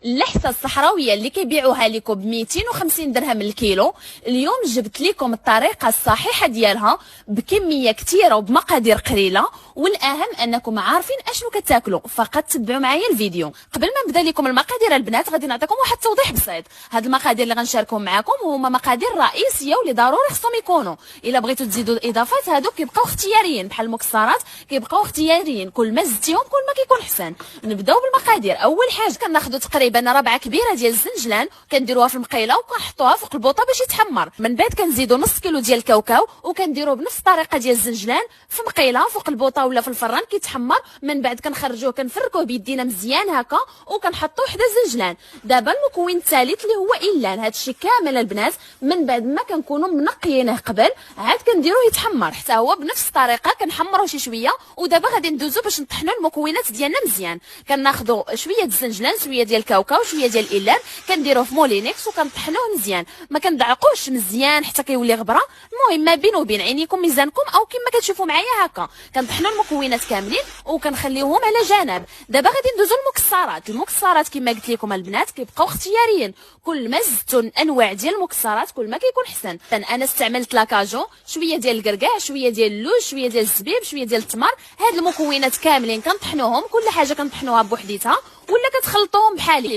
اللحسه الصحراويه اللي كيبيعوها لكم ب 250 درهم الكيلو. اليوم جبت لكم الطريقه الصحيحه ديالها بكميه كثيره وبمقادير قليله، والاهم انكم عارفين اشنو كتاكلوا. فقط تبعوا معايا الفيديو. قبل ما نبدا لكم المقادير البنات غادي نعطيكم واحد التوضيح بسيط. هاد المقادير اللي غنشاركهم معكم هما مقادير رئيسيه واللي ضروري خصهم يكونوا. الا بغيتوا تزيدوا الاضافات هادو كيبقاو اختياريين، بحال المكسرات كيبقاو اختياريين، كل ما زدتيهم كل ما كيكون احسن. نبداو بالمقادير. اول حاجه كناخذوا تقريبا ربعه كبيره ديال الزنجلان، كنديروها في المقيله وكنحطوها فوق البوطه باش يتحمر. من بعد كنزيدوا نص كيلو ديال الكاوكاو وكنديروه بنفس الطريقه ديال الزنجلان في مقيله فوق البوطه ولا في الفران كيتحمر. من بعد كنخرجوه كنفركوه بيدينا مزيان هكا وكنحطوا حدا الزنجلان. دابا المكون الثالث اللي هو إلان. هادشي كامل البنات من بعد ما كنكونوا منقيينه قبل عاد كنديروه يتحمر حتى هو بنفس الطريقه. كنحمروه شي شويه ودابا غادي ندوزو باش نطحنوا المكونات ديالنا مزيان. كناخذوا شويه ديال الزنجلان، شويه ديال الكاوكاو، شويه ديال الإلان، كنديروه في مولينيكس وكنطحنوه مزيان. ما كندعقوش مزيان حتى كيولي غبره. المهم ما بين وبين عينيكم ميزانكم او كما كتشوفوا معايا هكا. كنطحنوا المكونات كاملين وكنخليوهم على جنب. دابا غادي ندوزو المكسرات. المكسرات كما قلت لكم البنات كيبقاو اختياريين، كل ما زدتوا انواع ديال المكسرات كل ما كيكون احسن. انا استعملت لاكاجو، شويه ديال الكركاع، شويه ديال اللوز، شويه ديال الزبيب، شويه ديال التمر. هاد المكونات كاملين كنطحنوهم، كل حاجه كنطحنوها بوحديتها ولا كتخلطوهم بحالي.